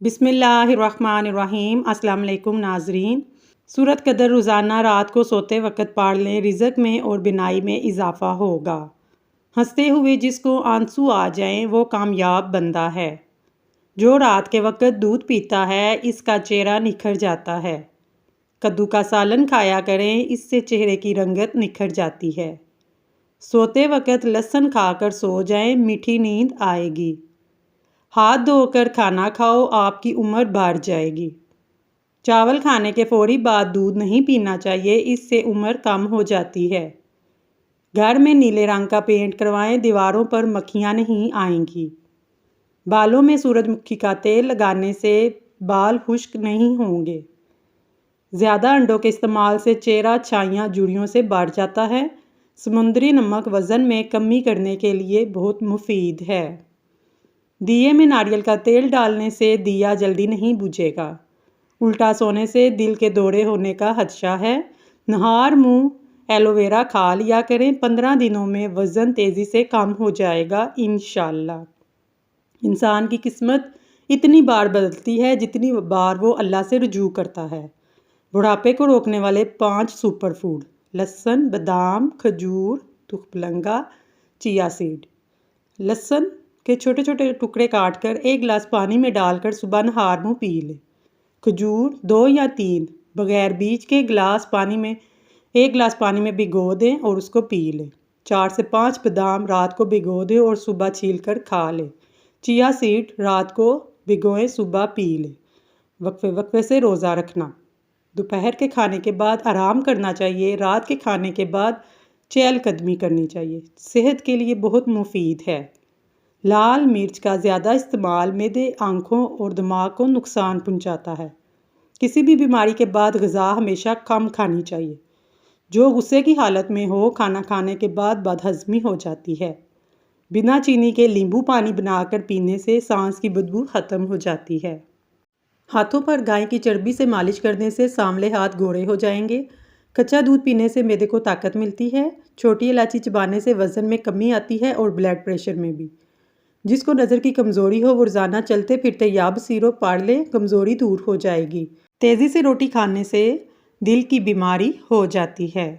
بسم اللہ الرحمن الرحیم۔ السلام علیکم ناظرین۔ سورۃ قدر روزانہ رات کو سوتے وقت پڑھ لیں، رزق میں اور بینائی میں اضافہ ہوگا۔ ہنستے ہوئے جس کو آنسو آ جائیں وہ کامیاب بندہ ہے۔ جو رات کے وقت دودھ پیتا ہے اس کا چہرہ نکھر جاتا ہے۔ کدو کا سالن کھایا کریں، اس سے چہرے کی رنگت نکھر جاتی ہے۔ سوتے وقت لہسن کھا کر سو جائیں، میٹھی نیند آئے گی۔ ہاتھ دھو کر کھانا کھاؤ، آپ کی عمر بڑھ جائے گی۔ چاول کھانے کے فوری بعد دودھ نہیں پینا چاہیے، اس سے عمر کم ہو جاتی ہے۔ گھر میں نیلے رنگ کا پینٹ کروائیں، دیواروں پر مکھیاں نہیں آئیں گی۔ بالوں میں سورج مکھی کا تیل لگانے سے بال خشک نہیں ہوں گے۔ زیادہ انڈوں کے استعمال سے چہرہ چھائیاں جھریوں سے بڑھ جاتا ہے۔ سمندری نمک وزن میں کمی کرنے کے لیے بہت مفید ہے۔ دیے میں ناریل کا تیل ڈالنے سے دیا جلدی نہیں بجھے گا۔ الٹا سونے سے دل کے دورے ہونے کا خدشہ ہے۔ نہار منہ ایلو ویرا کھا لیا کریں، 15 دنوں میں وزن تیزی سے کم ہو جائے گا انشاءاللہ۔ انسان کی قسمت اتنی بار بدلتی ہے جتنی بار وہ اللہ سے رجوع کرتا ہے۔ بڑھاپے کو روکنے والے 5 سپر فوڈ: لہسن، بادام، کھجور، تخملنگا، چیا سیڈ۔ لہسن کے چھوٹے چھوٹے ٹکڑے کاٹ کر 1 گلاس پانی میں ڈال کر صبح نہار منہ پی لیں۔ کھجور 2 یا 3 بغیر بیج کے 1 گلاس پانی میں بھگو دیں اور اس کو پی لیں۔ 4 سے 5 بادام رات کو بھگو دیں اور صبح چھیل کر کھا لیں۔ چیا سیڈ رات کو بھگوئیں، صبح پی لیں۔ وقفے وقفے سے روزہ رکھنا۔ دوپہر کے کھانے کے بعد آرام کرنا چاہیے۔ رات کے کھانے کے بعد چہل قدمی کرنی چاہیے، صحت کے لیے بہت مفید ہے۔ لال مرچ کا زیادہ استعمال معدے، آنکھوں اور دماغ کو نقصان پہنچاتا ہے۔ کسی بھی بیماری کے بعد غذا ہمیشہ کم کھانی چاہیے۔ جو غصے کی حالت میں ہو، کھانا کھانے کے بعد بدہضمی ہو جاتی ہے۔ بنا چینی کے لیمبو پانی بنا کر پینے سے سانس کی بدبو ختم ہو جاتی ہے۔ ہاتھوں پر گائے کی چربی سے مالش کرنے سے سانولے ہاتھ گورے ہو جائیں گے۔ کچا دودھ پینے سے معدے کو طاقت ملتی ہے۔ چھوٹی الائچی چبانے سے وزن میں کمی آتی ہے اور بلڈ پریشر میں بھی۔ جس کو نظر کی کمزوری ہو وہ روزانہ چلتے پھرتے یا بصیرو پڑھ لے، کمزوری دور ہو جائے گی۔ تیزی سے روٹی کھانے سے دل کی بیماری ہو جاتی ہے۔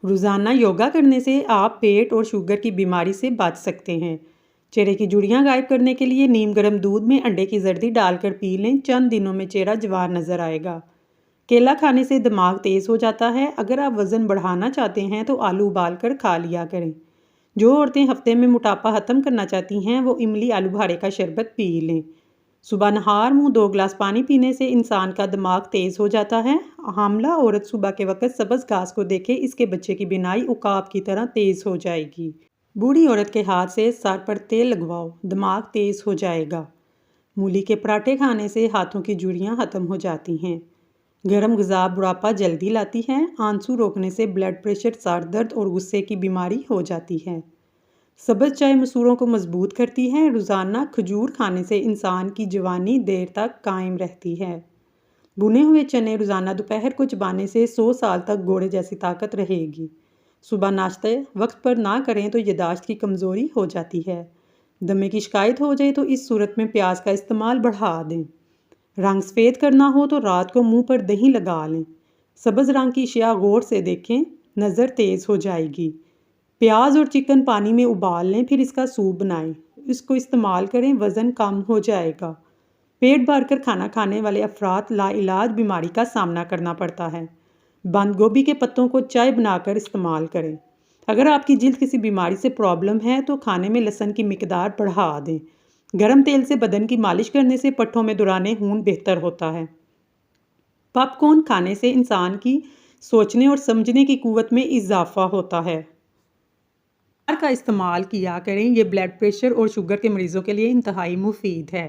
روزانہ یوگا کرنے سے آپ پیٹ اور شوگر کی بیماری سے بچ سکتے ہیں۔ چہرے کی جھریاں غائب کرنے کے لیے نیم گرم دودھ میں انڈے کی زردی ڈال کر پی لیں، چند دنوں میں چہرہ جوان نظر آئے گا۔ کیلا کھانے سے دماغ تیز ہو جاتا ہے۔ اگر آپ وزن بڑھانا چاہتے ہیں تو آلو ابال کر کھا لیا کریں۔ جو عورتیں ہفتے میں موٹاپا ختم کرنا چاہتی ہیں وہ املی آلو بخارے کا شربت پی لیں۔ صبح نہار منہ 2 گلاس پانی پینے سے انسان کا دماغ تیز ہو جاتا ہے۔ حاملہ عورت صبح کے وقت سبز گھاس کو دیکھے، اس کے بچے کی بینائی عقاب کی طرح تیز ہو جائے گی۔ بوڑھی عورت کے ہاتھ سے سر پر تیل لگواؤ، دماغ تیز ہو جائے گا۔ مولی کے پراٹھے کھانے سے ہاتھوں کی جھریاں ختم ہو جاتی ہیں۔ گرم غذا بڑھاپا جلدی لاتی ہے۔ آنسو روکنے سے بلڈ پریشر، سر درد اور غصے کی بیماری ہو جاتی ہے۔ سبز چائے مسوڑھوں کو مضبوط کرتی ہے۔ روزانہ کھجور کھانے سے انسان کی جوانی دیر تک قائم رہتی ہے۔ بھنے ہوئے چنے روزانہ دوپہر کو چبانے سے 100 سال تک گھوڑے جیسی طاقت رہے گی۔ صبح ناشتہ وقت پر نہ کریں تو یادداشت کی کمزوری ہو جاتی ہے۔ دمے کی شکایت ہو جائے تو اس صورت میں پیاز کا استعمال بڑھا دیں۔ رنگ سفید کرنا ہو تو رات کو منہ پر دہی لگا لیں۔ سبز رنگ کی اشیاء غور سے دیکھیں، نظر تیز ہو جائے گی۔ پیاز اور چکن پانی میں ابال لیں، پھر اس کا سوپ بنائیں، اس کو استعمال کریں، وزن کم ہو جائے گا۔ پیٹ بھر کر کھانا کھانے والے افراد لا علاج بیماری کا سامنا کرنا پڑتا ہے۔ بند گوبھی کے پتوں کو چائے بنا کر استعمال کریں۔ اگر آپ کی جلد کسی بیماری سے پرابلم ہے تو کھانے میں لہسن کی مقدار بڑھا دیں۔ گرم تیل سے بدن کی مالش کرنے سے پٹھوں میں دوران خون بہتر ہوتا ہے۔ پاپ کارن کھانے سے انسان کی سوچنے اور سمجھنے کی قوت میں اضافہ ہوتا ہے۔ کا استعمال کیا کریں، یہ بلڈ پریشر اور شوگر کے مریضوں کے لیے انتہائی مفید ہے۔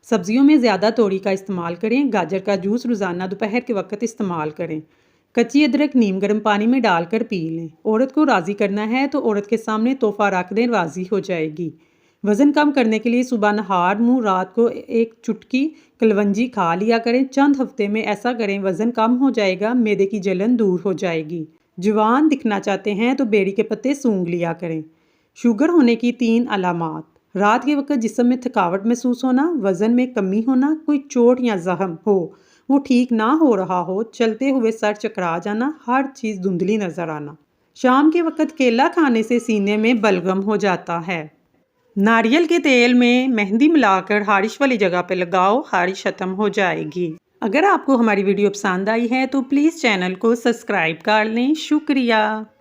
سبزیوں میں زیادہ توری کا استعمال کریں۔ گاجر کا جوس روزانہ دوپہر کے وقت استعمال کریں۔ کچی ادرک نیم گرم پانی میں ڈال کر پی لیں۔ عورت کو راضی کرنا ہے تو عورت کے سامنے تحفہ رکھ دیں، راضی ہو جائے گی۔ وزن کم کرنے کے لیے صبح نہار منہ رات کو 1 چٹکی کلونجی کھا لیا کریں۔ چند ہفتے میں ایسا کریں، وزن کم ہو جائے گا، معدے کی جلن دور ہو جائے گی۔ جوان دکھنا چاہتے ہیں تو بیری کے پتے سونگھ لیا کریں۔ شوگر ہونے کی 3 علامات: رات کے وقت جسم میں تھکاوٹ محسوس ہونا، وزن میں کمی ہونا، کوئی چوٹ یا زخم ہو وہ ٹھیک نہ ہو رہا ہو، چلتے ہوئے سر چکرا جانا، ہر چیز دھندلی نظر آنا۔ شام کے وقت کیلا کھانے سے سینے میں بلغم ہو جاتا ہے۔ ناریل کے تیل میں مہندی ملا کر خارش والی جگہ پہ لگاؤ، خارش ختم ہو جائے گی۔ اگر آپ کو ہماری ویڈیو پسند آئی ہے تو پلیز چینل کو سبسکرائب کر لیں۔ شکریہ۔